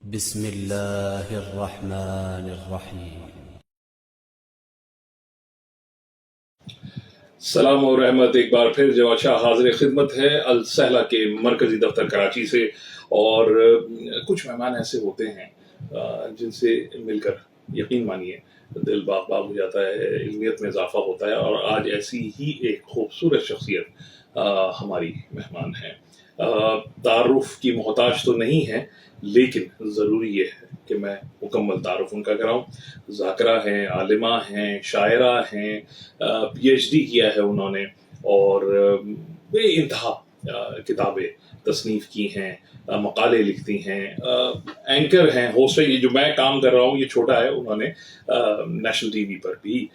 بسم اللہ الرحمن الرحیم۔ سلام و رحمت ایک بار پھر جواد شاہ حاضر خدمت ہے السہلہ کے مرکزی دفتر کراچی سے، اور کچھ مہمان ایسے ہوتے ہیں جن سے مل کر یقین مانیے دل باغ باغ ہو جاتا ہے، علمیت میں اضافہ ہوتا ہے، اور آج ایسی ہی ایک خوبصورت شخصیت ہماری مہمان ہیں۔ تعارف کی محتاج تو نہیں ہے، لیکن ضروری یہ ہے کہ میں مکمل تعارف ان کا کراؤں۔ ذاکرہ ہیں، عالمہ ہیں، شاعرہ ہیں، پی ایچ ڈی کیا ہے انہوں نے، اور بے انتہا کتابیں تصنیف کی ہیں، مقالے لکھتی ہیں، اینکر ہیں، ہوسٹ ہے۔ یہ جو میں کام کر رہا ہوں یہ چھوٹا ہے، انہوں نے نیشنل ٹی وی پر بھی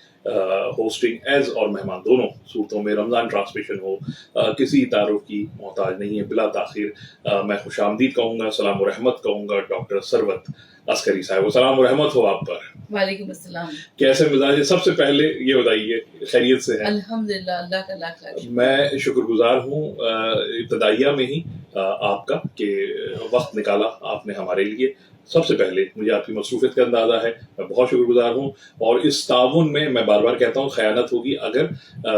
ہوسٹنگ ایز اور مہمان دونوں صورتوں میں رمضان ٹرانسمیشن ہو، کسی تعارف کی محتاج نہیں ہے۔ بلا تاخیر میں خوش آمدید کہوں گا، سلام و رحمت کہوں گا ڈاکٹر ثروت عسکری صاحب۔ سلام و رحمت ہو آپ پر۔ وعلیکم السلام۔ کیسے مزاج ہے؟ سب سے پہلے یہ بتائیے خیریت سے ہے؟ الحمدللہ، اللہ کا لاکھ لاکھ شکر۔ میں شکر گزار ہوں ابتدائیہ میں ہی آپ کا کہ وقت نکالا آپ نے ہمارے لیے۔ سب سے پہلے مجھے آپ کی مصروفیت کا اندازہ ہے، میں بہت شکر گزار ہوں، اور اس تعاون میں میں بار بار کہتا ہوں خیانت ہوگی اگر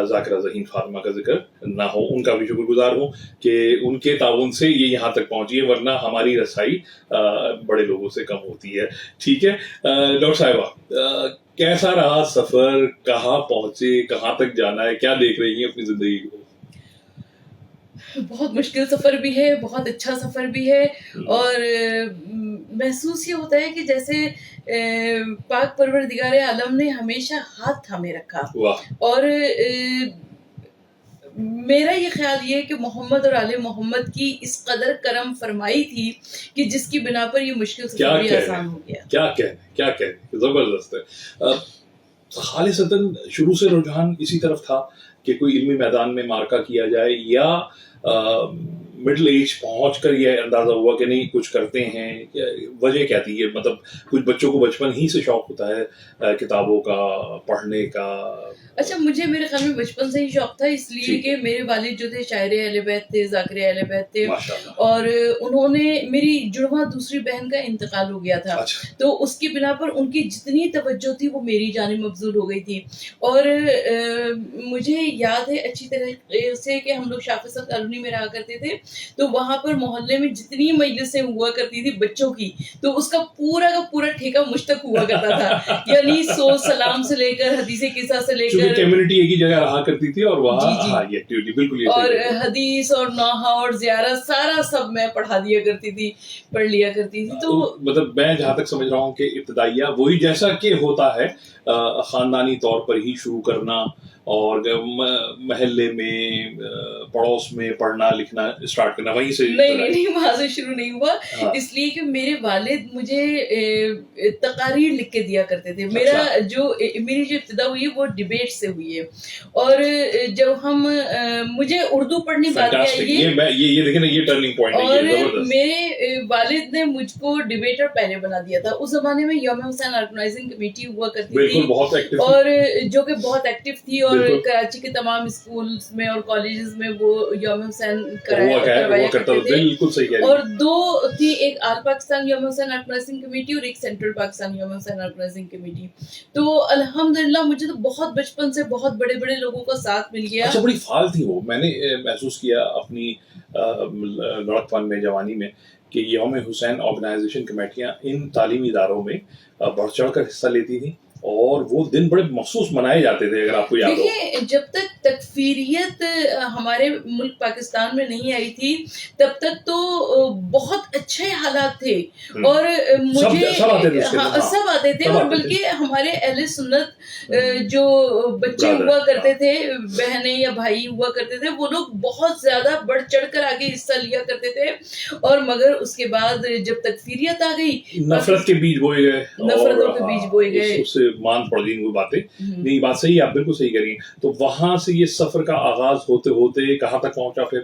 ذاکرہ ذہین فاطمہ کا ذکر نہ ہو۔ ان کا بھی شکر گزار ہوں کہ ان کے تعاون سے یہ یہاں تک پہنچی ہے، ورنہ ہماری رسائی بڑے لوگوں سے کم ہوتی ہے۔ ٹھیک ہے ڈاکٹر صاحبہ، کیسا رہا سفر؟ کہاں پہنچے؟ کہاں تک جانا ہے؟ کیا دیکھ رہی ہیں اپنی زندگی کو؟ بہت مشکل سفر بھی ہے، بہت اچھا سفر بھی ہے، اور محسوس یہ ہوتا ہے کہ جیسے پاک پروردگار عالم نے ہمیشہ ہاتھ تھامے رکھا۔ واہ، اور میرا یہ خیال یہ ہے کہ محمد اور آل محمد کی اس قدر کرم فرمائی تھی کہ جس کی بنا پر یہ مشکل سفر بھی آسان ہو گیا۔ کیا کہنے، زبردست ہے۔ خالصتاً شروع سے رجحان اسی طرف تھا کہ کوئی علمی میدان میں مارکا کیا جائے، یا مڈل ایج پہنچ کر یہ اندازہ ہوا کہ نہیں کچھ کرتے ہیں؟ وجہ کیا تھی؟ یہ مطلب کچھ بچوں کو بچپن ہی سے شوق ہوتا ہے کتابوں کا، پڑھنے کا۔ اچھا، مجھے میرے خیال میں بچپن سے ہی شوق تھا، اس لیے کہ میرے والد جو تھے شاعر اہل بیت تھے، ذاکر اہل بیت تھے، اور انہوں نے میری جڑواں دوسری بہن کا انتقال ہو گیا تھا، تو اس کی بنا پر ان کی جتنی توجہ تھی وہ میری جانب مبذول ہو گئی تھی۔ اور مجھے یاد ہے اچھی طرح سے کہ ہم لوگ شافی کالونی میں رہا کرتے تھے، تو وہاں پر محلے میں جتنی مجلسیں ہوا کرتی تھی بچوں کی، تو اس کا پورا ٹھیکہ مجھ تک ہوا کرتا تھا، یعنی سوز سلام سے لے کر حدیث قصہ سے لے کر کمیونٹی ایک ہی جگہ رہا کرتی تھی، اور وہاں یہ ایکٹیویٹی بالکل، اور حدیث اور نوحہ اور زیارت سارا سب میں پڑھا دیا کرتی تھی، پڑھ لیا کرتی تھی۔ تو مطلب میں جہاں تک سمجھ رہا ہوں کہ ابتدائیہ وہی جیسا کہ ہوتا ہے خاندانی طور پر ہی شروع کرنا، اور محلے میں پڑوس میں پڑھنا لکھنا اسٹارٹ کرنا، وہیں سے؟ نہیں، وہاں سے شروع نہیں ہوا، اس لیے کہ میرے والد مجھے تقاریر لکھ کے دیا کرتے تھے۔ میری جو ابتدا ہوئی ہے وہ ڈبیٹ سے ہوئی ہے، اور جب مجھے اردو پڑھنی باقی آئی ہے، یہ دیکھیں نا، یہ ٹرننگ پوائنٹ ہے، اور میرے والد نے مجھ کو ڈبیٹر پہلے بنا دیا تھا۔ اس زمانے میں یوم حسین آرگنائزنگ کمیٹی ہوا کرتی تھی، اور جو کہ بہت ایکٹیو تھی، اور کراچی کے تمام اسکولز میں اور کالجز میں وہ یوم حسین کروایا کرتے تھے، اور دو تھی، ایک آل پاکستان یوم حسین آرگنائزنگ کمیٹی اور ایک سینٹرل پاکستان یوم حسین آرگنائزنگ کمیٹی۔ تو الحمدللہ مجھے تو بہت بچپن سے بہت بڑے بڑے لوگوں کا ساتھ مل گیا۔ اچھا، بڑی فعال تھی وہ، میں نے محسوس کیا اپنی لڑکپن میں، جوانی میں، کہ یوم حسین آرگنائزیشن کمیٹیاں ان تعلیمی اداروں میں بڑھ چڑھ کر حصہ لیتی تھیں، اور وہ دن بڑے مخصوص منائے جاتے تھے، اگر آپ کو یاد ہو۔ دیکھیں، جب تک تکفیریت ہمارے ملک پاکستان میں نہیں آئی تھی تب تک تو بہت اچھے حالات تھے، اور مجھے سب آتے تھے، اور بلکہ ہمارے اہل سنت جو بچے ہوا کرتے تھے، بہنیں یا بھائی ہوا کرتے تھے، وہ لوگ بہت زیادہ بڑھ چڑھ کر آگے حصہ لیا کرتے تھے، اور مگر اس کے بعد جب تکفیریت آ گئی، نفرت کے بیج بوئے گئے، نفرتوں کے بیج بوئے گئے، اس سے مان پڑ گئی وہ باتیں۔ نہیں، بات صحیح ہے، آپ بالکل صحیح کہہ رہی ہیں۔ تو وہاں سے یہ سفر کا آغاز ہوتے ہوتے کہاں تک پہنچا پھر؟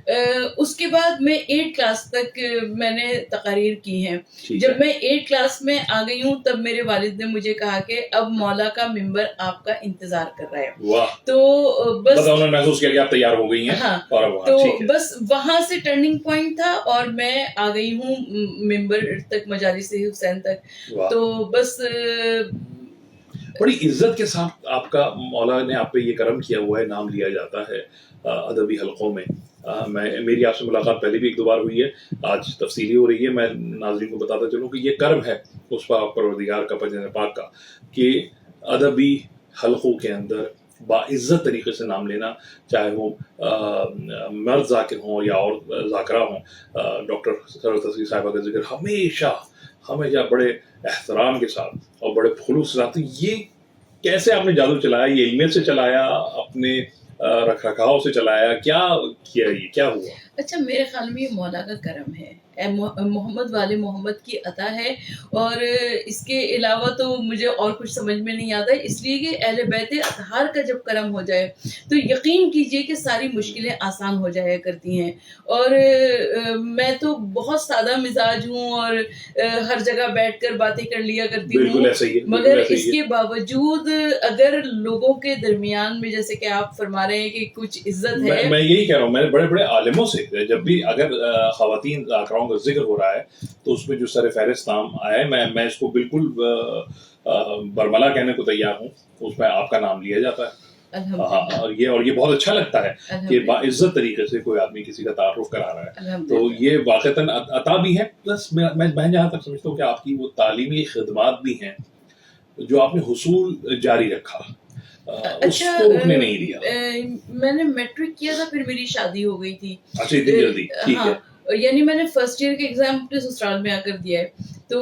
اس کے بعد میں 8 کلاس تک میں نے تقاریر کی ہیں. جب میں 8 کلاس میں آ گئی ہوں تب میرے والد نے مجھے کہا کہ اب مولا کا ممبر آپ کا انتظار کر رہا ہے. تو بس انہوں نے محسوس کیا کہ آپ تیار ہو گئی ہیں. ہاں, تو بس وہاں سے ٹرننگ پوائنٹ تھا اور میں آ گئی ہوں ممبر تک, مجالس حسین تک. تو بس بڑی عزت کے ساتھ آپ کا مولا نے آپ پہ یہ کرم کیا ہوا ہے, نام لیا جاتا ہے ادبی حلقوں میں. میری آپ سے ملاقات پہلے بھی 1-2 بار ہوئی ہے, آج تفصیلی ہو رہی ہے. میں ناظرین کو بتاتا چلوں کہ یہ کرم ہے اس پروردگار کا, پروردگار پاک کا, کہ ادبی حلقوں کے اندر باعزت طریقے سے نام لینا, چاہے وہ مرد ذاکر ہوں یا اور ذاکرہ ہوں. ڈاکٹر سرور تصویر صاحبہ کا ذکر ہمیشہ بڑے احترام کے ساتھ اور بڑے خلوص کے ساتھ. یہ کیسے آپ نے جادو چلایا؟ یہ علمیت سے چلایا, اپنے رکھ رکھاؤ سے چلایا, کیا کیا, یہ کیا ہوا؟ اچھا, میرے خیال میں یہ مولا کا کرم ہے, محمد والے محمد کی عطا ہے, اور اس کے علاوہ تو مجھے اور کچھ سمجھ میں نہیں آتا. اس لیے کہ اہل بیت اطہار کا جب کرم ہو جائے تو یقین کیجئے کہ ساری مشکلیں آسان ہو جایا کرتی ہیں. اور میں تو بہت سادہ مزاج ہوں اور ہر جگہ بیٹھ کر باتیں کر لیا کرتی ہوں, مگر اس کے باوجود اگر لوگوں کے درمیان میں جیسے کہ آپ فرما رہے ہیں کہ کچھ عزت ہے, میں یہی کہہ رہا ہوں. میں نے بڑے بڑے عالموں سے جب بھی اگر خواتین ذاکراؤں کا ذکر ہو رہا ہے تو اس میں جو سر فہرست نام آیا ہے, میں اس کو بالکل برملا کہنے کو تیار ہوں, اس میں آپ کا نام لیا جاتا ہے. اور یہ بہت اچھا لگتا ہے کہ باعزت طریقے سے کوئی آدمی کسی کا تعارف کرا رہا ہے, تو یہ واقعتاً عطا بھی ہے. پلس میں جہاں تک سمجھتا ہوں کہ آپ کی وہ تعلیمی خدمات بھی ہیں جو آپ نے حصول جاری رکھا, اس کو رکنے نہیں دیا. میں نے میٹرک کیا تھا, پھر میری شادی ہو گئی تھی. اچھا, اتنی جلدی؟ ٹھیک ہے. یعنی میں نے فرسٹ ایئر کے ایگزام اپنے سسرال میں آ کر دیا ہے. تو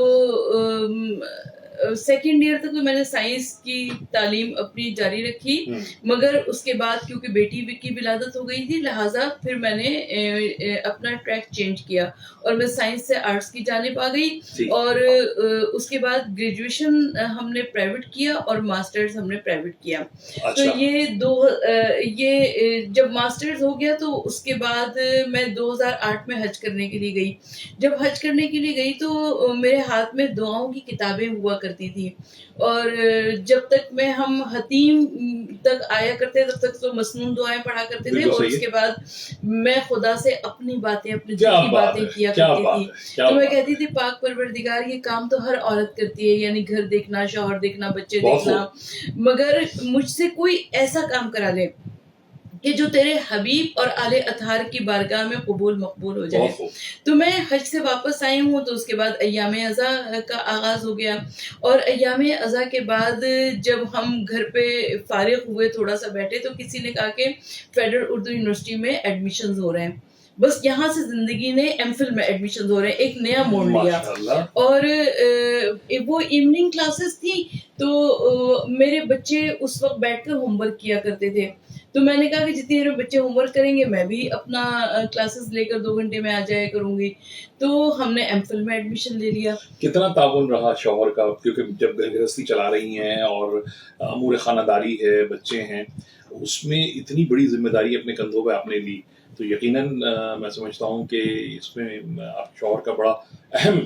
سیکنڈ ایئر تک تو میں نے سائنس کی تعلیم اپنی جاری رکھی, مگر اس کے بعد کیونکہ بیٹی کی ولادت ہو گئی تھی لہٰذا پھر میں نے اپنا ٹریک چینج کیا اور میں سائنس سے آرٹس کی جانب آ گئی. اور اس کے بعد گریجویشن ہم نے پرائیویٹ کیا اور ماسٹرز ہم نے پرائیویٹ کیا. تو یہ جب ماسٹرز ہو گیا تو اس کے بعد میں 2008 میں حج کرنے کے لیے گئی. جب حج کرنے کے لیے گئی تو میرے ہاتھ میں دعاؤں کی کتابیں ہوا کرتی تھی, اور جب تک میں ہم حتیم تک آیا کرتے تب تک تو مسنون دعائیں پڑھا کرتے تھے, اور اس کے بعد میں خدا سے اپنی باتیں, اپنی دل کی باتیں کیا کرتی تھی. تو میں کہتی تھی پاک پروردگار یہ کام تو ہر عورت کرتی ہے, یعنی گھر دیکھنا, شوہر دیکھنا, بچے دیکھنا, مگر مجھ سے کوئی ایسا کام کرا لے کہ جو تیرے حبیب اور آل اطہار کی بارگاہ میں قبول مقبول ہو جائے. تو میں حج سے واپس آئی ہوں تو اس کے بعد ایام ازا کا آغاز ہو گیا, اور ایام ازا کے بعد جب ہم گھر پہ فارغ ہوئے, تھوڑا سا بیٹھے, تو کسی نے کہا کہ فیڈرل اردو یونیورسٹی میں ایڈمیشنز ہو رہے ہیں. بس یہاں سے زندگی نے ایم فل میں ایڈمیشنز ہو رہے ہیں, ایک نیا موڑ لیا. اور وہ ایوننگ کلاسز تھیں, تو میرے بچے اس وقت بیٹھ کر ہوم ورک کیا کرتے تھے. تو میں نے کہا کہ جتنی دیر میں بچے ہوم ورک کریں گے میں بھی اپنا کلاسز لے کر 2 گھنٹے میں آ جایا کروں گی. تو ہم نے ایم فل میں ایڈمیشن لے لیا. کتنا تعاون رہا شوہر کا, کیونکہ جب گھر گرہستی چلا رہی ہیں اور امور خانہ داری ہے, بچے ہیں, اس میں اتنی بڑی ذمہ داری اپنے کندھوں پہ آپ نے لی, تو یقیناً میں سمجھتا ہوں کہ اس میں آپ شوہر کا بڑا اہم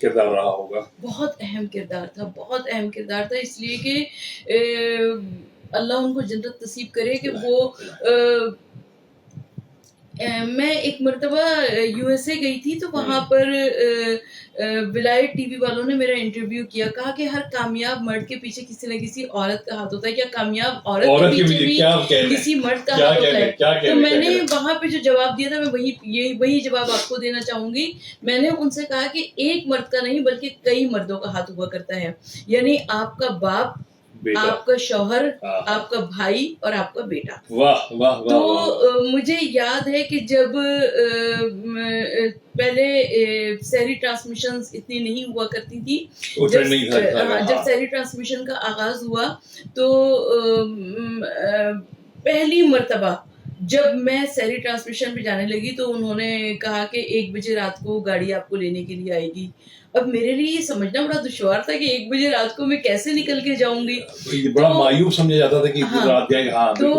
کردار رہا ہوگا. بہت اہم کردار تھا, بہت اہم کردار تھا, اس لیے کہ اللہ ان کو جنت نصیب کرے کہ وہ میں ایک مرتبہ یو ایس اے گئی تھی, تو وہاں پر ولایت ٹی وی والوں نے میرا انٹرویو کیا, کہا کہ ہر کامیاب مرد کے پیچھے کسی نہ کسی عورت کا ہاتھ ہوتا ہے, کیا کامیاب عورت کے پیچھے بھی کسی مرد کا ہاتھ ہوتا ہے؟ تو میں نے وہاں پہ جو جواب دیا تھا میں وہی جواب آپ کو دینا چاہوں گی. میں نے ان سے کہا کہ ایک مرد کا نہیں بلکہ کئی مردوں کا ہاتھ ہوا کرتا ہے, یعنی آپ کا باپ, آپ کا شوہر, آپ کا بھائی اور آپ کا بیٹا. تو مجھے یاد ہے کہ جب پہلے سحری ٹرانسمیشنز اتنی نہیں ہوا کرتی تھی, جب سحری ٹرانسمیشن کا آغاز ہوا تو پہلی مرتبہ جب میں سحری ٹرانسمیشن پہ جانے لگی تو انہوں نے کہا کہ 1 بجے رات کو گاڑی آپ کو لینے کے لیے آئے گی. اب میرے لیے یہ سمجھنا بڑا دشوار تھا کہ 1 بجے رات کو میں کیسے نکل کے جاؤں گی. یہ بڑا مایوس سمجھا جاتا تھا کہ رات جائے. ہاں تو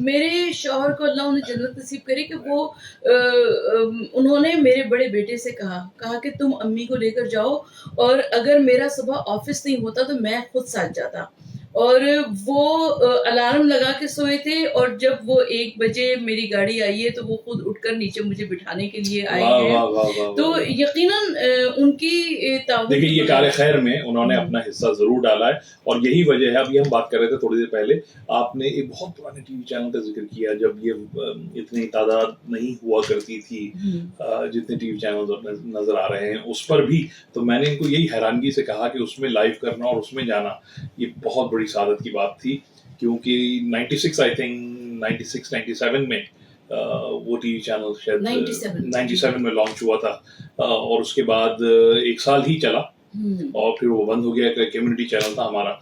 میرے شوہر کو اللہ انہیں جنت نصیب کرے کہ وہ انہوں نے میرے بڑے بیٹے سے کہا کہ تم امی کو لے کر جاؤ, اور اگر میرا صبح آفس نہیں ہوتا تو میں خود ساتھ جاتا. اور وہ الارم لگا کے سوئے تھے, اور جب وہ 1 بجے میری گاڑی آئی ہے تو وہ خود اٹھ کر نیچے مجھے بٹھانے کے لیے آئے ہیں. تو یقیناً ان کی تعاون. دیکھیں یہ کار خیر میں انہوں نے اپنا حصہ ضرور ڈالا ہے, اور یہی وجہ ہے. ابھی ہم بات کر رہے تھے تھوڑی دیر پہلے, آپ نے ایک بہت پرانے ٹی وی چینل کا ذکر کیا جب یہ اتنی تعداد نہیں ہوا کرتی تھی جتنے ٹی وی چینل نظر آ رہے ہیں اس پر بھی. تو میں نے ان کو یہی حیرانگی سے کہا کہ اس میں لائیو کرنا اور اس میں جانا یہ بہت بڑی سعادت کی بات تھی, کیونکہ 96 آئی تھنک 96-97 میں وہ ٹی وی چینل شاید 97 میں لانچ ہوا تھا, اور اس کے بعد 1 سال ہی چلا اور پھر وہ بند ہو گیا. کمیونٹی چینل تھا ہمارا,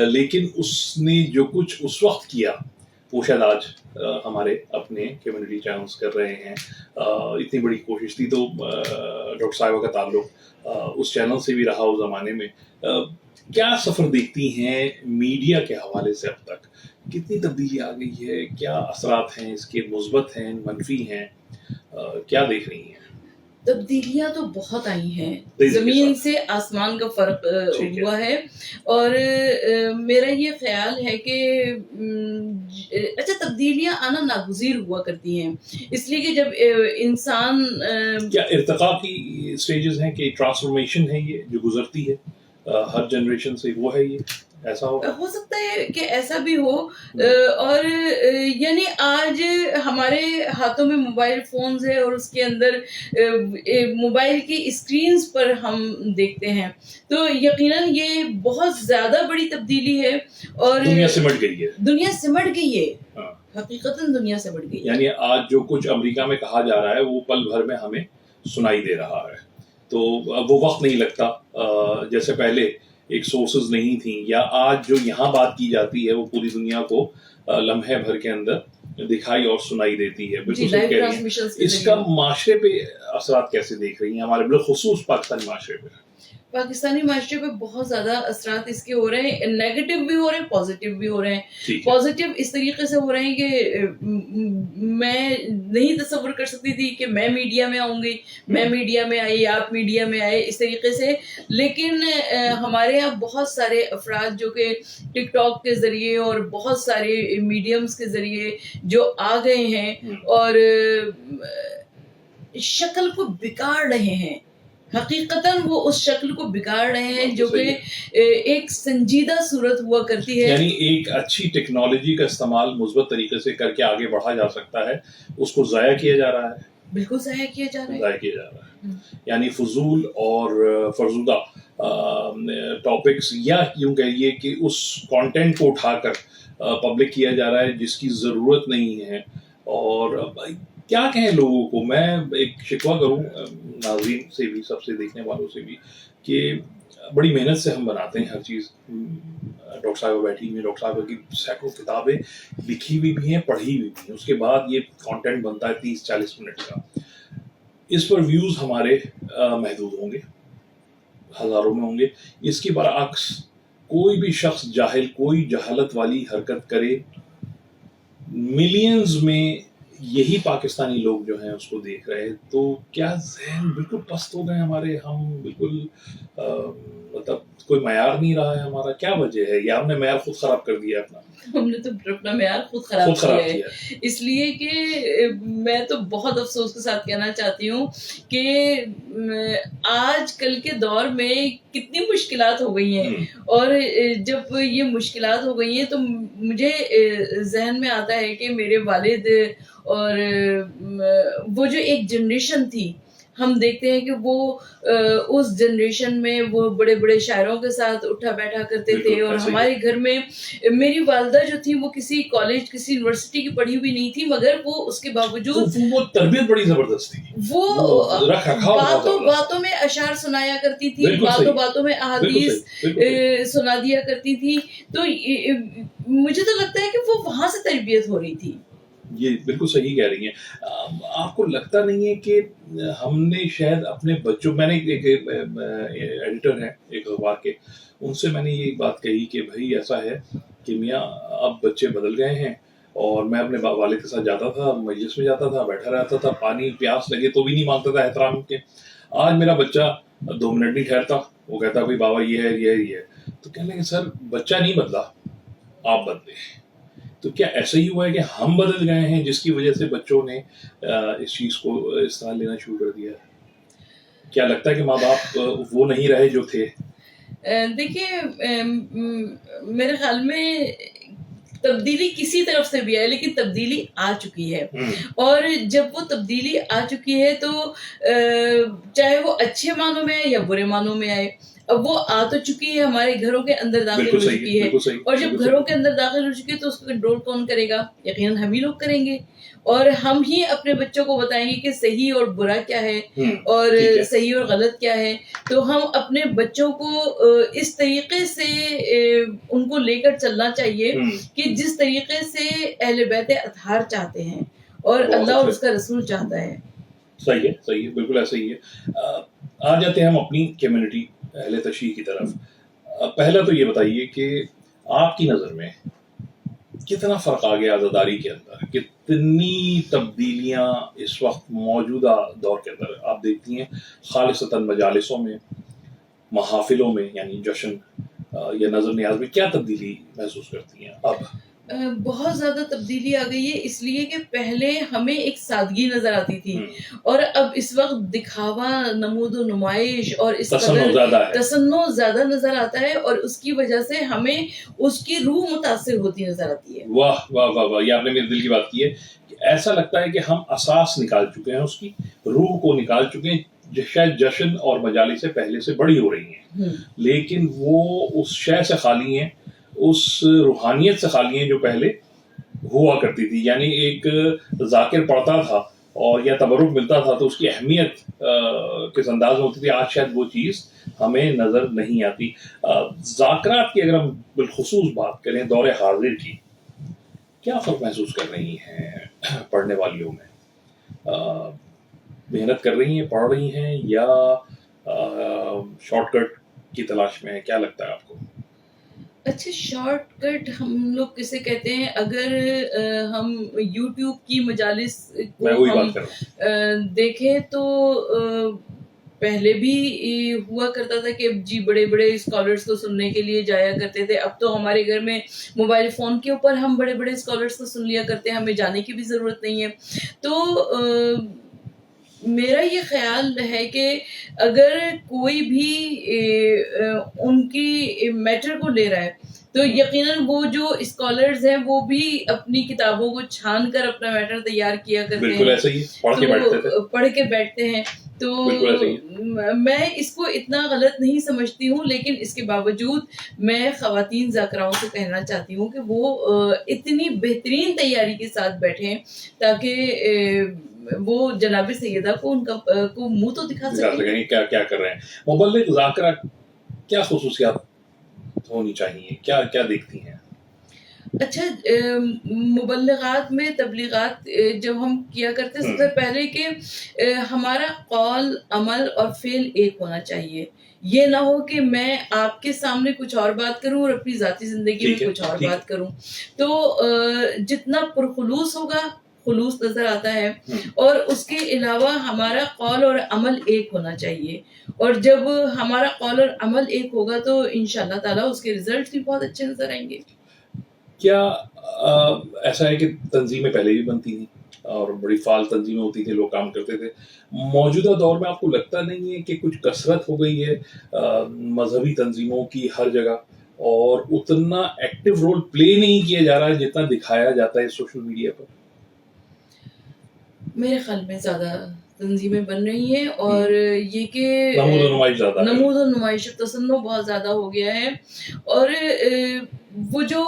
لیکن اس نے جو کچھ اس وقت کیا وہ شاید آج ہمارے اپنے کمیونٹی چینلز کر رہے ہیں. اتنی بڑی کوشش تھی. تو ڈاکٹر صاحبہ کا تعلق اس چینل سے بھی رہا اس زمانے میں. کیا سفر دیکھتی ہیں میڈیا کے حوالے سے اب تک؟ کتنی تبدیلی آ گئی ہے؟ کیا اثرات ہیں اس کے, مثبت ہیں منفی ہیں, کیا دیکھ رہی ہیں؟ تبدیلیاں تو بہت آئی ہیں, زمین سے آسمان کا فرق ہوا ہے. اور میرا یہ خیال ہے کہ اچھا تبدیلیاں آنا ناگزیر ہوا کرتی ہیں, اس لیے کہ جب انسان کیا ارتقاء کی سٹیجز ہیں کہ ٹرانسفارمیشن ہے یہ جو گزرتی ہے ہر جنریشن سے, وہ ہے یہ ایسا ہو سکتا ہے کہ ایسا بھی ہو. اور یعنی آج ہمارے ہاتھوں میں موبائل فونز ہے اور اس کے اندر موبائل کی اسکرینز پر ہم دیکھتے ہیں, تو یقیناً یہ بہت زیادہ بڑی تبدیلی ہے. اور دنیا سمٹ گئی ہے, دنیا سمٹ گئی ہے, حقیقتاً دنیا سمٹ گئی. یعنی آج جو کچھ امریکہ میں کہا جا رہا ہے وہ پل بھر میں ہمیں سنائی دے رہا ہے. تو اب وہ وقت نہیں لگتا جیسے پہلے ایک سورسز نہیں تھیں, یا آج جو یہاں بات کی جاتی ہے وہ پوری دنیا کو لمحے بھر کے اندر دکھائی اور سنائی دیتی ہے. بالکل صحیح کہہ رہی ہیں. اس کا معاشرے پہ اثرات کیسے دیکھ رہی ہیں, ہمارے بالخصوص پاکستانی معاشرے پہ؟ پاکستانی معاشرے پہ بہت زیادہ اثرات اس کے ہو رہے ہیں, نیگیٹو بھی ہو رہے ہیں, پازیٹیو بھی ہو رہے ہیں. پازیٹیو اس طریقے سے ہو رہے ہیں کہ میں نہیں تصور کر سکتی تھی کہ میں میڈیا میں آؤں گی, میں میڈیا میں آئی, آپ میڈیا میں آئے, اس طریقے سے. لیکن ہمارے یہاں بہت سارے افراد جو کہ ٹک ٹاک کے ذریعے اور بہت سارے میڈیمز کے ذریعے جو آ گئے ہیں اور شکل کو بگاڑ رہے ہیں, حقیقتاً وہ اس شکل کو بگاڑ رہے ہیں جو کہ ایک سنجیدہ صورت ہوا کرتی ہے. یعنی ایک اچھی ٹیکنالوجی کا استعمال مثبت طریقے سے کر کے آگے بڑھا جا سکتا ہے, اس کو ضائع کیا جا رہا ہے. بالکل ضائع کیا جا رہا ہے. یعنی فضول اور فرزودہ ٹاپکس, یا یوں کہیے کہ اس کانٹینٹ کو اٹھا کر پبلک کیا جا رہا ہے جس کی ضرورت نہیں ہے. اور کیا کہیں لوگوں کو, میں ایک شکوہ کروں ناظرین سے بھی, سب سے دیکھنے والوں سے بھی, کہ بڑی محنت سے ہم بناتے ہیں ہر چیز. ڈاکٹر صاحبہ بیٹھی ہوئی, ڈاکٹر صاحبہ کی سینکڑوں کتابیں لکھی ہوئی بھی ہیں, پڑھی ہوئی بھی ہیں, اس کے بعد یہ کانٹینٹ بنتا ہے 30-40 منٹ کا. اس پر ویوز ہمارے محدود ہوں گے, ہزاروں میں ہوں گے. اس کے برعکس کوئی بھی شخص جاہل, کوئی جہالت والی حرکت کرے, ملینز میں یہی پاکستانی لوگ جو ہیں اس کو دیکھ رہے ہیں, تو کیا ذہن بالکل پست ہو گئے ہمارے, ہم بالکل مطلب کوئی معیار نہیں رہا ہے ہمارا. کیا وجہ ہے, یا ہم نے معیار خود خراب کر دیا اپنا؟ ہم نے تو اپنا معیار خود خراب کیا ہے, اس لیے کہ میں تو بہت افسوس کے ساتھ کہنا چاہتی ہوں کہ آج کل کے دور میں کتنی مشکلات ہو گئی ہیں, اور جب یہ مشکلات ہو گئی ہیں تو مجھے ذہن میں آتا ہے کہ میرے والد اور وہ جو ایک جنریشن تھی, ہم دیکھتے ہیں کہ وہ اس جنریشن میں وہ بڑے بڑے شاعروں کے ساتھ اٹھا بیٹھا کرتے تھے. اور ہمارے گھر میں میری والدہ جو تھی وہ کسی کالج, کسی یونیورسٹی کی پڑھی ہوئی نہیں تھی, مگر وہ اس کے باوجود وہ تربیت بڑی زبردست تھی. وہ باتوں میں اشعار سنایا کرتی تھی, باتوں میں احادیث سنا دیا کرتی تھی. تو مجھے تو لگتا ہے کہ وہ وہاں سے تربیت ہو رہی تھی. یہ بالکل صحیح کہہ رہی ہیں. آپ کو لگتا نہیں ہے کہ ہم نے شاید اپنے بچوں، میں نے ایک ایڈیٹر ہیں ایک اخبار کے، ان سے میں نے یہ بات کہی کہ بھائی ایسا ہے کہ میاں اب بچے بدل گئے ہیں، اور میں اپنے والد کے ساتھ جاتا تھا، مجلس میں جاتا تھا، بیٹھا رہتا تھا، پانی پیاس لگے تو بھی نہیں مانگتا تھا احترام کے. آج میرا بچہ 2 منٹ نہیں ٹھہرتا، وہ کہتا بھائی بابا یہ ہے یہ ہے یہ ہے. تو کہنے لگے سر بچہ نہیں بدلا، آپ بدلے. تو کیا ایسا ہی ہوا ہے کہ ہم بدل گئے ہیں جس کی وجہ سے بچوں نے اس چیز کو اس طرح لینا شروع کر دیا ہے؟ کیا لگتا ہے کہ ماں باپ وہ نہیں رہے جو تھے؟ دیکھیے میرے خیال میں تبدیلی کسی طرف سے بھی ہے، لیکن تبدیلی آ چکی ہے، اور جب وہ تبدیلی آ چکی ہے تو چاہے وہ اچھے معنوں میں آئے یا برے معنوں میں آئے، اب وہ آ تو چکی ہے، ہمارے گھروں کے اندر داخل ہو چکی ہے، اور جب گھروں کے اندر داخل ہو چکی ہے تو اس کو کنٹرول کون کرے گا؟ یقیناً ہم ہی لوگ کریں گے، اور ہم ہی اپنے بچوں کو بتائیں گے کہ صحیح اور برا کیا ہے اور صحیح اور غلط کیا ہے. تو ہم اپنے بچوں کو اس طریقے سے ان کو لے کر چلنا چاہیے کہ جس طریقے سے اہل بیت اطہار چاہتے ہیں اور اللہ اور اس کا رسول چاہتا ہے. صحیح ہے، صحیح ہے، بالکل ایسا ہی ہے. آ جاتے ہیں ہم اپنی کمیونٹی اہل تشیع کی طرف. پہلا تو یہ بتائیے کہ آپ کی نظر میں کتنا فرق آ گیا عزاداری کے اندر، کتنی تبدیلیاں اس وقت موجودہ دور کے اندر آپ دیکھتی ہیں خالصتاً مجالسوں میں، محافلوں میں، یعنی جشن یا نظر نیاز میں، کیا تبدیلی محسوس کرتی ہیں اب؟ بہت زیادہ تبدیلی آ گئی ہے، اس لیے کہ پہلے ہمیں ایک سادگی نظر آتی تھی، اور اب اس وقت دکھاوا، نمود و نمائش اور اس قدر تصنع زیادہ نظر آتا ہے، اور اس کی وجہ سے ہمیں اس کی روح متاثر ہوتی نظر آتی ہے. واہ واہ واہ واہ، یہ آپ نے میرے دل کی بات کی ہے. ایسا لگتا ہے کہ ہم اساس نکال چکے ہیں، اس کی روح کو نکال چکے ہیں. شاید جشن اور مجالس سے پہلے سے بڑی ہو رہی ہیں، لیکن وہ اس شے سے خالی ہیں، اس روحانیت سے خالی ہیں جو پہلے ہوا کرتی تھی. یعنی ایک ذاکر پڑھتا تھا اور یا تبرک ملتا تھا تو اس کی اہمیت کس انداز میں ہوتی تھی، آج شاید وہ چیز ہمیں نظر نہیں آتی. ذاکرات کی اگر ہم بالخصوص بات کریں دور حاضر کی، کیا فرق محسوس کر رہی ہیں پڑھنے والیوں میں؟ محنت کر رہی ہیں، پڑھ رہی ہیں، یا شارٹ کٹ کی تلاش میں ہے؟ کیا لگتا ہے آپ کو؟ اچھا، شارٹ کٹ ہم لوگ کسے کہتے ہیں؟ اگر ہم یوٹیوب کی مجالس کو ہم دیکھیں تو پہلے بھی ہوا کرتا تھا کہ جی بڑے بڑے اسکالرس کو سننے کے لیے جایا کرتے تھے. اب تو ہمارے گھر میں موبائل فون کے اوپر ہم بڑے بڑے اسکالرس کو سن لیا کرتے ہیں، ہمیں جانے کی بھی ضرورت نہیں ہے. تو میرا یہ خیال ہے کہ اگر کوئی بھی ان کی میٹر کو لے رہا ہے تو یقیناً وہ جو اسکالرز ہیں وہ بھی اپنی کتابوں کو چھان کر اپنا میٹر تیار کیا کرتے ہیں، پڑھ کے بیٹھتے ہیں. تو میں اس کو اتنا غلط نہیں سمجھتی ہوں، لیکن اس کے باوجود میں خواتین ذاکراؤں سے کہنا چاہتی ہوں کہ وہ اتنی بہترین تیاری کے ساتھ بیٹھیں تاکہ وہ جناب سیدہ کو ان کا کو منہ تو دکھا سکیں کیا کر رہے ہیں. مبلغ ذاکرہ کیا خصوصیات ہونی چاہیے، کیا کیا دیکھتی ہیں؟ اچھا، مبلغات میں تبلیغات جب ہم کیا کرتے سب سے پہلے کہ ہمارا قول، عمل اور فعل ایک ہونا چاہیے. یہ نہ ہو کہ میں آپ کے سامنے کچھ اور بات کروں اور اپنی ذاتی زندگی میں کچھ اور بات کروں. تو جتنا پرخلوص ہوگا خلوص نظر آتا ہے، اور اس کے علاوہ ہمارا قول اور عمل ایک ہونا چاہیے. اور جب ہمارا قول اور عمل ایک ہوگا تو انشاءاللہ تعالیٰ اس کے رزلٹ بھی بہت اچھے نظر آئیں گے. کیا ایسا ہے کہ تنظیمیں پہلے بھی بنتی تھیں اور بڑی فعال تنظیمیں ہوتی تھیں، لوگ کام کرتے تھے، موجودہ دور میں آپ کو لگتا نہیں ہے کہ کچھ کثرت ہو گئی ہے مذہبی تنظیموں کی ہر جگہ، اور اتنا ایکٹیو رول پلے نہیں کیا جا رہا ہے جتنا دکھایا جاتا ہے سوشل میڈیا پر؟ میرے خیال میں زیادہ تنظیمیں بن رہی ہیں اور یہ کہ نمود و نمائش تسنع بہت زیادہ ہو گیا ہے. اور وہ جو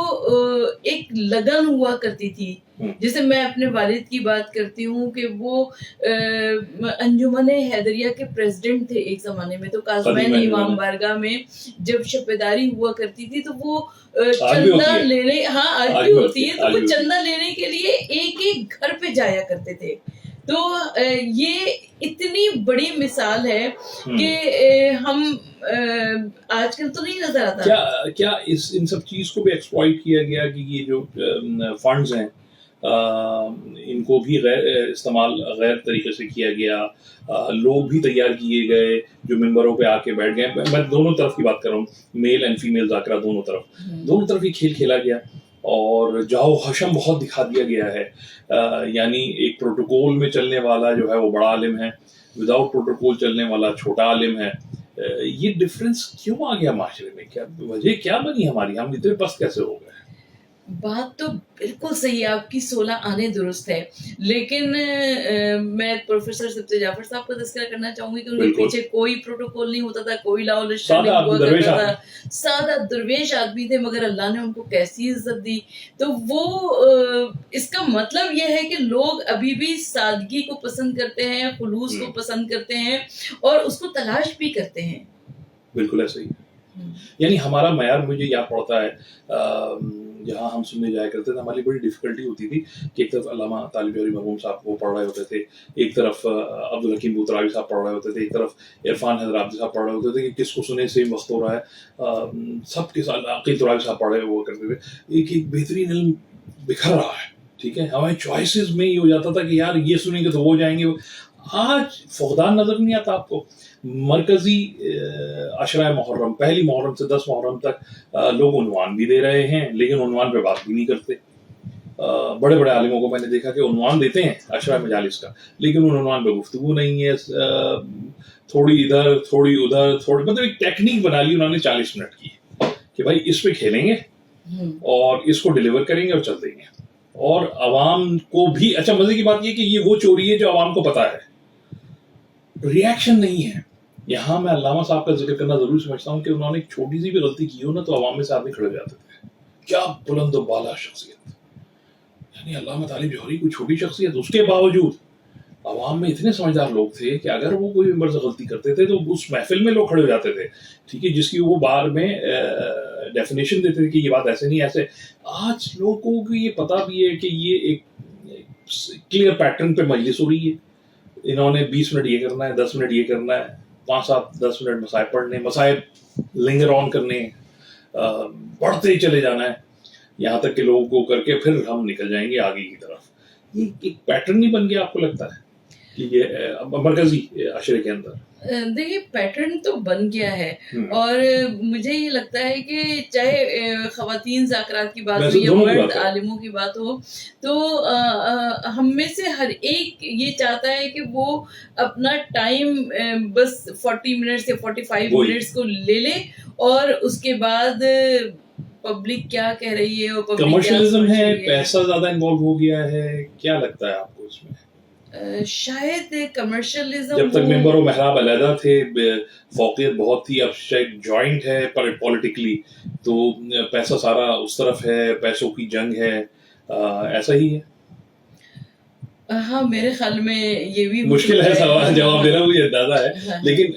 ایک لگن ہوا کرتی تھی، جیسے میں اپنے والد کی بات کرتی ہوں کہ وہ انجمن حیدریہ کے پریزیڈنٹ تھے ایک زمانے میں. تو کاظمین امام بارگاہ میں جب شب بیداری ہوا کرتی تھی تو وہ چندہ لینے، ہاں آج بھی ہوتی ہے، تو وہ چندہ لینے کے لیے ایک ایک گھر پہ جایا کرتے تھے. تو یہ اتنی بڑی مثال ہے کہ ہم آج کل تو نہیں نظر آتا. کیا ان سب چیز کو بھی ایکسپلائٹ کیا گیا کہ یہ جو فنڈز ہیں ان کو بھی استعمال غیر طریقے سے کیا گیا، لوگ بھی تیار کیے گئے جو ممبروں پہ آ کے بیٹھ گئے. میں دونوں طرف کی بات کر رہا ہوں، میل اینڈ فیمیل ذاکرہ دونوں طرف یہ کھیل کھیلا گیا اور جاؤ حشم بہت دکھا دیا گیا ہے. یعنی ایک پروٹوکول میں چلنے والا جو ہے وہ بڑا عالم ہے، وداؤٹ پروٹوکول چلنے والا چھوٹا عالم ہے. یہ ڈفرینس کیوں آ گیا معاشرے میں؟ کیا وجہ کیا بنی ہماری؟ ہم اتنے پست کیسے ہو گئے؟ بات تو بالکل صحیح ہے آپ کی، 16 آنے درست ہے، لیکن میں پروفیسر سبزی جعفر صاحب کا تذکرہ کرنا چاہوں گی کہ ان کے پیچھے کوئی پروٹوکول نہیں ہوتا تھا، کوئی لا و لشکر نہیں ہوا کرتا تھا، سادہ درویش آدمی تھے، مگر اللہ نے ان کو کیسی عزت دی. تو وہ اس کا مطلب یہ ہے کہ لوگ ابھی بھی سادگی کو پسند کرتے ہیں، خلوص کو پسند کرتے ہیں اور اس کو تلاش بھی کرتے ہیں. بالکل ایسے ہی. یعنی ہمارا معیار مجھے یاد پڑتا ہے جہاں ہم سننے جایا کرتے تھے، ہماری بڑی ڈیفیکلٹی ہوتی تھی کہ ایک طرف علامہ طالب جوہری مرحوم صاحب وہ پڑھ رہے ہوتے تھے، ایک طرف عبدالحکیم بوتراوی صاحب پڑھ رہے ہوتے تھے، ایک طرف عرفان حیدرآبادی صاحب پڑھ رہے ہوتے تھے کہ کس کو سنے سے وقت ہو رہا ہے. سب کے ساتھ عقیل ترابی صاحب پڑھ رہے ہوا کرتے تھے. ایک بہترین علم بکھر رہا ہے، ٹھیک ہے. ہمارے چوائسیز میں یہ ہو جاتا تھا کہ یار یہ سنیں گے تو وہ جائیں گے. آج فقدان نظر نہیں آتا آپ کو. مرکزی عشرہ محرم، پہلی محرم سے 10 محرم تک لوگ عنوان بھی دے رہے ہیں لیکن عنوان پہ بات بھی نہیں کرتے. بڑے بڑے عالموں کو میں نے دیکھا کہ عنوان دیتے ہیں عشرہ مجالس کا لیکن ان عنوان پہ گفتگو نہیں ہے. تھوڑی ادھر تھوڑی ادھر، تھوڑی مطلب ایک ٹیکنیک بنا لی انہوں نے 40 منٹ کی کہ بھائی اس پہ کھیلیں گے اور اس کو ڈیلیور کریں گے اور چل دیں گے. اور عوام کو بھی اچھا مزے کی بات یہ کہ یہ وہ چوری ہے جو عوام کو پتا ہے، ریاکشن نہیں ہے. یہاں میں علامہ صاحب کا ذکر کرنا ضروری سمجھتا ہوں کہ انہوں نے ایک چھوٹی سی بھی غلطی کی ہو نا تو عوام میں سے آدمی کھڑے ہو جاتے تھے. کیا بلند و بالا شخصیت، یعنی علامہ طالب جوہری کوئی چھوٹی شخصیت، اس کے باوجود عوام میں اتنے سمجھدار لوگ تھے کہ اگر وہ کوئی ممبر سے غلطی کرتے تھے تو اس محفل میں لوگ کھڑے ہو جاتے تھے، ٹھیک ہے، جس کی وہ بار میں ڈیفینیشن دیتے تھے کہ یہ بات ایسے نہیں ایسے. آج لوگوں کو یہ پتا بھی ہے کہ یہ ایک کلیئر پیٹرن پہ مجلس ہو رہی ہے. انہوں نے 20 منٹ یہ کرنا ہے، 10 منٹ یہ کرنا ہے، 5-7-10 منٹ مسائب پڑھنے، مسائب لنگر آن کرنے، پڑھتے ہی چلے جانا ہے یہاں تک کہ لوگوں کو کر کے پھر ہم نکل جائیں گے آگے کی طرف. یہ ایک پیٹرن نہیں بن گیا آپ کو لگتا ہے کہ یہ مرکزی عشرے کے اندر؟ دیکھیے پیٹرن تو بن گیا ہے اور مجھے یہ لگتا ہے کہ چاہے خواتین ذاکرات کی بات ہو یا مرد عالموں کی بات ہو تو ہم میں سے ہر ایک یہ چاہتا ہے کہ وہ اپنا ٹائم بس 40 منٹس یا 45 منٹس کو لے لے اور اس کے بعد پبلک کیا کہہ رہی ہے، اور کمرشلزم ہے، پیسہ زیادہ انوالو ہو گیا ہے. کیا لگتا ہے آپ کو اس میں؟ شاید کمرشلزم، جب تک ممبر و محراب علیحدہ تھے فوقیت بہت تھی، اب شاید جوائنٹ ہے پولیٹیکلی تو پیسہ سارا اس طرف ہے، پیسوں کی جنگ ہے، ایسا ہی ہے. ہاں میرے خیال میں یہ بھی مشکل ہے سوال جواب دینا، مجھے اندازہ ہے، لیکن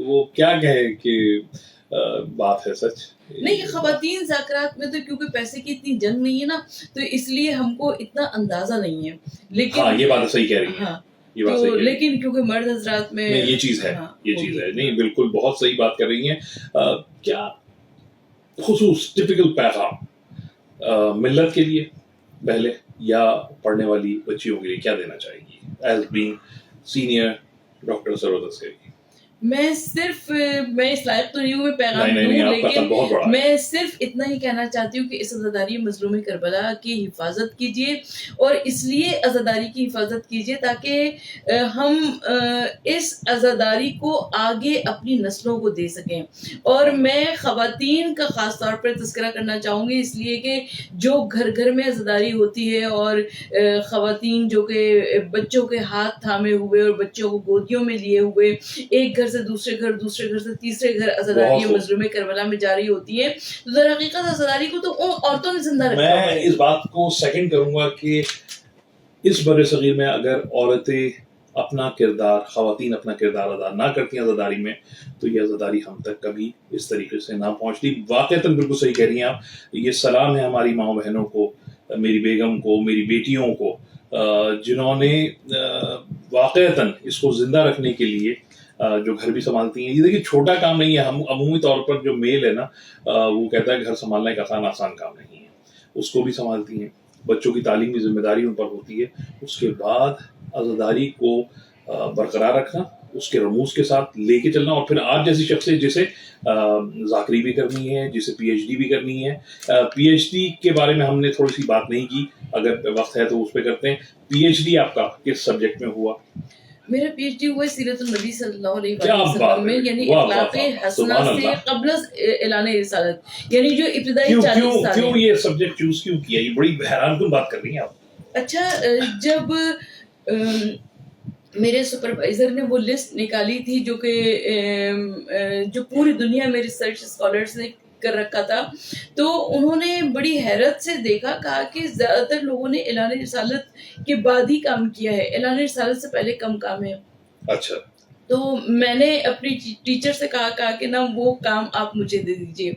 وہ کیا کہے کہ بات ہے سچ نہیں. خواتین ذاکرات میں تو کیونکہ پیسے کی اتنی جنگ نہیں ہے نا تو اس لیے ہم کو اتنا اندازہ نہیں ہے. لیکن ہاں یہ بات صحیح کہہ رہی ہے، یہ بات صحیح ہے، لیکن کیونکہ مرد حضرات میں یہ چیز ہے، یہ چیز ہے. نہیں بالکل بہت صحیح بات کر رہی ہیں. کیا خصوص ٹپیکل پیغام ملت کے لیے پہلے یا پڑھنے والی بچیوں کے لیے کیا دینا چاہیے ایز بینگ سینئر ڈاکٹر سرود عسکری؟ میں اس لائق تو نہیں ہوں میں پیغام دوں، لیکن میں صرف اتنا ہی کہنا چاہتی ہوں کہ اس عزاداری مظلوم کربلا کی حفاظت کیجیے، اور اس لیے عزاداری کی حفاظت کیجیے تاکہ ہم اس عزاداری کو آگے اپنی نسلوں کو دے سکیں. اور میں خواتین کا خاص طور پر تذکرہ کرنا چاہوں گی، اس لیے کہ جو گھر گھر میں عزاداری ہوتی ہے اور خواتین جو کہ بچوں کے ہاتھ تھامے ہوئے اور بچوں کو گودیوں میں لیے ہوئے ایک گھر سے دوسرے گھر، دوسرے گھر سے تیسرے گھر عزاداری مظلوم کربلا میں جاری ہوتی ہے، تو در حقیقت عزاداری کو تو ان عورتوں نے زندہ رکھا ہے. میں اس بات کو سیکنڈ کروں گا کہ اس بر صغیر میں اگر عورتیں اپنا کردار، خواتین اپنا کردار ادا نہ کرتی ہیں عزاداری میں، تو یہ عزاداری ہم تک کبھی اس طریقے سے نہ پہنچتی. واقعتاً بالکل صحیح کہہ رہی ہیں آپ. یہ سلام ہے ہماری ماؤں بہنوں کو، میری بیگم کو، میری بیٹیوں کو، جنہوں نے واقعتاً اس کو زندہ رکھنے کے لیے جو گھر بھی سنبھالتی ہیں. یہ دیکھیے چھوٹا کام نہیں ہے. ہم عمومی طور پر جو میل ہے نا وہ کہتا ہے گھر سنبھالنا ایک آسان کام نہیں ہے. اس کو بھی سنبھالتی ہیں، بچوں کی تعلیم کی ذمہ داری ان پر ہوتی ہے. اس کے بعد عزاداری کو برقرار رکھنا، اس کے رموز کے ساتھ لے کے چلنا، اور پھر آپ جیسی شخصیت جسے ذاکری بھی کرنی ہے، جسے پی ایچ ڈی بھی کرنی ہے. پی ایچ ڈی کے بارے میں ہم نے تھوڑی سی بات نہیں کی، اگر وقت ہے تو اس پہ کرتے ہیں. پی ایچ ڈی آپ کا کس سبجیکٹ میں ہوا؟ میرا پی ایچ ڈی ہوا سیرت النبی صلی اللہ علیہ وسلم میں، یعنی اخلاق حسنہ سے قبل اعلان رسالت، یعنی جو ابتدائی 40 سال. کیوں یہ سبجیکٹ چوز کیوں کیا؟ یہ بڑی حیران کن بات کر رہی ہیں آپ. اچھا، جب میرے سپروائزر نے وہ لسٹ نکالی تھی جو کہ جو پوری دنیا میں ریسرچ اسکالرس نے کر رکھا تھا، تو انہوں نے بڑی حیرت سے دیکھا، کہا کہ زیادہ تر لوگوں نے اعلان رسالت کے بعد ہی کام کیا ہے، اعلان رسالت سے پہلے کم کام ہے. اچھا. تو میں نے اپنی ٹیچر سے کہا کہ نا وہ کام آپ مجھے دے دیجیے،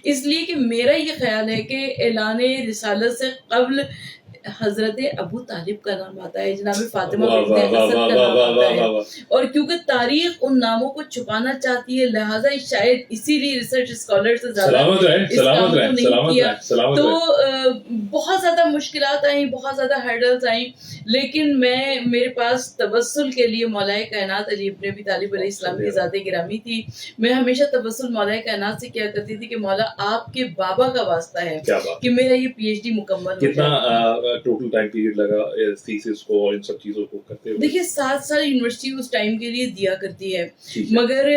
اس لیے کہ میرا یہ خیال ہے کہ اعلان رسالت سے قبل حضرت ابو طالب کا نام آتا ہے، جناب فاطمہ بنت اسد کا نام آتا ہے، اور کیونکہ تاریخ ان ناموں کو چھپانا چاہتی ہے، لہٰذا شاید اسی لیے ریسرچ اسکالر سے زیادہ اس کام کو نہیں کیا. تو بہت زیادہ مشکلات آئیں، بہت زیادہ ہرڈلز آئیں، لیکن میرے پاس توسل کے لیے مولا کائنات علی ابن ابی طالب علیہ السلام کی ذات گرامی تھی. میں ہمیشہ توسل مولا کائنات سے کیا کرتی تھی کہ مولا آپ کے بابا کا واسطہ ہے کہ میرا یہ پی ایچ ڈی مکمل ہو جائے. ٹوٹل ٹائم پیریڈ لگا تھیسس کو اور ان سب چیزوں کو کرتے ہوئے؟ دیکھیے 7 سال یونیورسٹی اس ٹائم کے لیے دیا کرتی ہے، مگر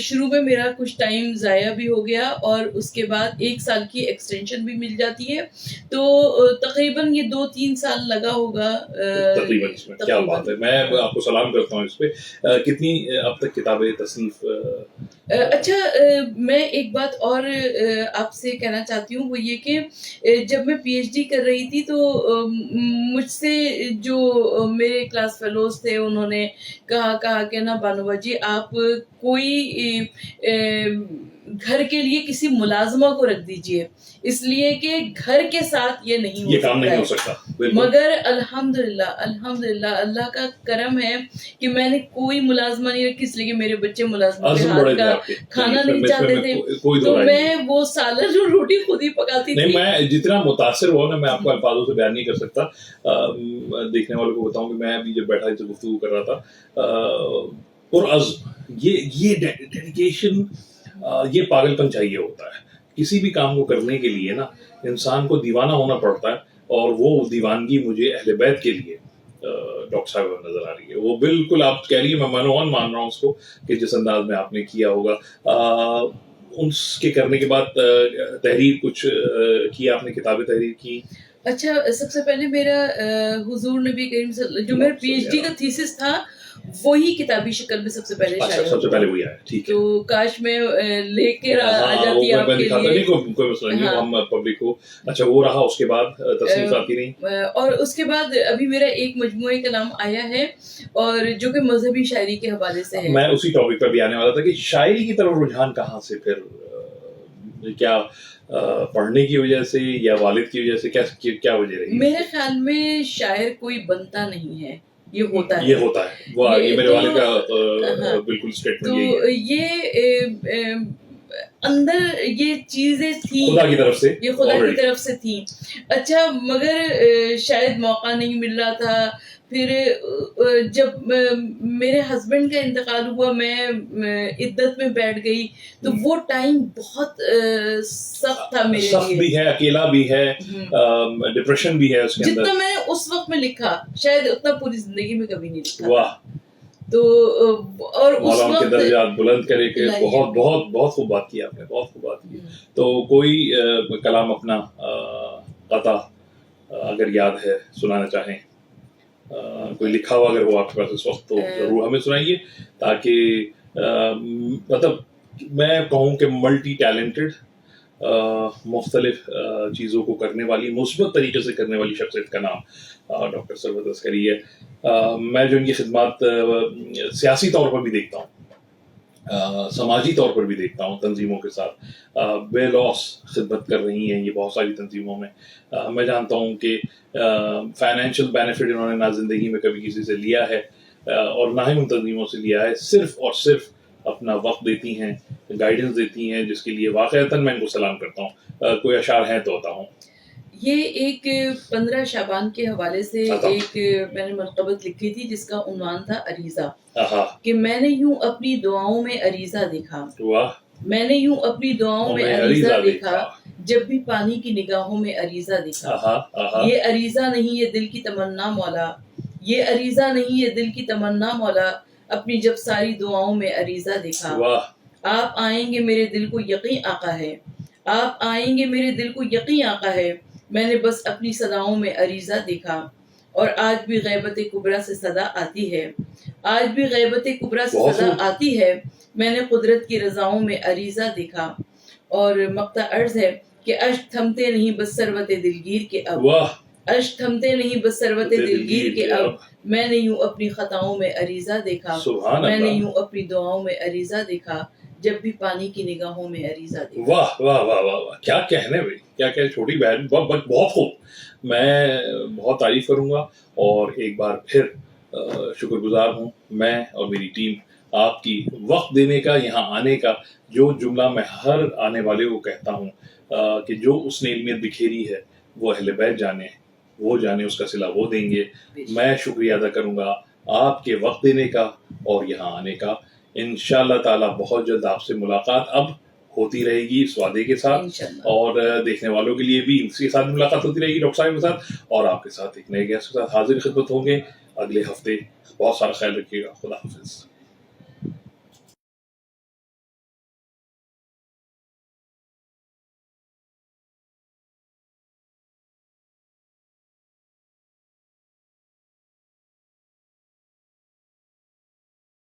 شروع میں میرا کچھ ٹائم ضائع بھی ہو گیا، اور اس کے بعد 1 سال کی ایکسٹینشن بھی مل جاتی ہے، تو تقریباً یہ 2-3 سال لگا ہوگا تقریباً. اس میں کیا بات ہے، میں آپ کو سلام کرتا ہوں. اس پہ کتنی اب تک کتابیں تصنیف؟ اچھا، میں ایک بات اور آپ سے کہنا چاہتی ہوں، وہ یہ کہ جب میں پی ایچ ڈی کر رہی تھی تو مجھ سے جو میرے کلاس فیلوز تھے انہوں نے کہا کہ نا بانو جی آپ کوئی گھر کے لیے کسی ملازمہ کو رکھ دیجئے، اس لیے کہ گھر کے ساتھ یہ نہیں ہو سکتا. مگر الحمدللہ اللہ کا کرم ہے کہ میں نے کوئی ملازمہ نہیں رکھی، اس لیے کہ میرے بچے ملازمہ کے ہاتھ کا کھانا نہیں چاہتے تھے، تو میں وہ سالن اور روٹی خود ہی پکاتی تھی. میں جتنا متاثر ہوا نا، میں آپ کو الفاظوں سے بیان نہیں کر سکتا. دیکھنے والوں کو بتاؤں کہ میں ابھی جب بیٹھا سے گفتگو کر رہا تھا، پرعزم یہ ڈیڈیکیشن، یہ پاگل پن چاہیے ہوتا ہے. کسی بھی کام کو کرنے کے لیے نا انسان کو دیوانہ ہونا پڑتا ہے، اور وہ دیوانگی مجھے اہل بیت کے لیے ڈاکٹر صاحب نظر آ رہی ہے. وہ بالکل آپ کہہ رہی ہے، میں منوان مان رہا ہوں اس کو کہ جس انداز میں آپ نے کیا ہوگا. اس کے کرنے کے بعد تحریر کچھ کی آپ نے، کتابیں تحریر کی؟ اچھا، سب سے پہلے میرا حضور نبی کریم جو میرا پی ایچ ڈی کا تھیسس تھا وہی کتابی شکل میں سب سے پہلے شائع سب سے پہلے وہی آیا. ٹھیک ہے، تو کاش میں لے کے آ جاتی آپ کے لیے. کوئی مسئلہ نہیں، ہم پبلک کو. اچھا، وہ رہا. اس کے بعد تصنیف آتی نہیں؟ اور اس کے بعد ابھی میرا ایک مجموعہ کلام آیا ہے، اور جو کہ مذہبی شاعری کے حوالے سے ہے. میں اسی ٹاپک پر بھی آنے والا تھا کہ شاعری کی طرف رجحان کہاں سے؟ پھر کیا پڑھنے کی وجہ سے یا والد کی وجہ سے، کیا وجہ رہی؟ میرے خیال میں شاعر کوئی بنتا نہیں ہے، یہ ہوتا ہے. وہ یہ میرے والد کا بالکل اسٹیٹمنٹ یہ اندر یہ چیزیں تھیں، خدا کی طرف سے، یہ خدا کی طرف سے تھیں. اچھا، مگر شاید موقع نہیں مل رہا تھا، پھر جب میرے ہسبینڈ کا انتقال ہوا میں عدت میں بیٹھ گئی تو وہ ٹائم بہت سخت تھا میرے لیے. سخت بھی ہے, اکیلا بھی ہے, ڈپریشن بھی ہے اس کے اندر. جتنا میں نے اس وقت میں لکھا شاید اتنا پوری زندگی میں کبھی نہیں لکھا. واہ. تو اور اس مولا ان کے وقت درجات بلند کرے کہ بہت بہت بہت خوب بات کی آپ نے, بہت خوب بات کی. تو کوئی کلام اپنا قطع اگر یاد ہے سنانا چاہیں, کوئی لکھا ہوا اگر ہو آپ کے پاس اس وقت تو ضرور ہمیں سنائیے, تاکہ مطلب میں کہوں کہ ملٹی ٹیلنٹڈ, مختلف چیزوں کو کرنے والی, مثبت طریقے سے کرنے والی شخصیت کا نام ڈاکٹر ثروت عسکری ہے. میں جو ان کی خدمات سیاسی طور پر بھی دیکھتا ہوں, سماجی طور پر بھی دیکھتا ہوں, تنظیموں کے ساتھ بے لوس خدمت کر رہی ہیں یہ بہت ساری تنظیموں میں. میں جانتا ہوں کہ فائنینشیل بینیفٹ انہوں نے نہ زندگی میں کبھی کسی سے لیا ہے اور نہ ہی ان تنظیموں سے لیا ہے, صرف اور صرف اپنا وقت دیتی ہیں, گائیڈنس دیتی ہیں, جس کے لیے واقعتاً میں ان کو سلام کرتا ہوں. کوئی اشعار ہیں تو عطا ہوں. یہ ایک 15 شعبان کے حوالے سے ایک میں نے منقبت لکھی تھی جس کا عنوان تھا عریضہ, کہ میں نے یوں اپنی دعاؤں میں عریضہ دیکھا, میں نے یوں اپنی دعاؤں میں عریضہ دیکھا, جب بھی پانی کی نگاہوں میں عریضہ دیکھا. یہ عریضہ نہیں یہ دل کی تمنا مولا, یہ عریضہ نہیں یہ دل کی تمنا مولا, اپنی جب ساری دعاؤں میں عریضہ دیکھا. آپ آئیں گے میرے دل کو یقین آقا ہے, آپ آئیں گے میرے دل کو یقین آقا ہے, میں نے بس اپنی صداؤں میں عریضہ دیکھا. اور آج بھی غیبت کبریٰ سے صدا آتی ہے, آج بھی غیبت کبریٰ سے صدا آتی ہے, میں نے قدرت کی رضاؤں میں عریضہ دیکھا. اور مقطع عرض ہے کہ اشک تھمتے نہیں بس ثروت دلگیر کے اب, اشک تھمتے نہیں بس ثروت دلگیر کے اب, میں نے یوں اپنی خطاؤں میں عریضہ دیکھا, میں نے یوں اپنی دعاؤں میں عریضہ دیکھا, جب بھی پانی کی نگاہوں میں عریضہ دیکھا. واہ واہ واہ واہ واہ, کیا کہنے بھائی, کیا کہنے چھوٹی بہن, بہت خوب. میں بہت تعریف کروں گا اور ایک بار پھر شکر گزار ہوں میں اور میری ٹیم آپ کی وقت دینے کا, یہاں آنے کا. جو جملہ میں ہر آنے والے کو کہتا ہوں کہ جو اس نے علمیت بکھیری ہے وہ اہل بیت جانے, وہ جانے, اس کا صلہ وہ دیں گے. میں شکریہ ادا کروں گا آپ کے وقت دینے کا اور یہاں آنے کا. انشاءاللہ تعالیٰ بہت جلد آپ سے ملاقات اب ہوتی رہے گی اس وعدے کے ساتھ, اور دیکھنے والوں کے لیے بھی ان کے ساتھ ملاقات ہوتی رہے گی ڈاکٹر صاحب کے ساتھ, اور آپ کے ساتھ ایک نئے گیسٹ کے ساتھ حاضر خدمت ہوں گے اگلے ہفتے. بہت سارا خیال رکھیے گا. خدا حافظ.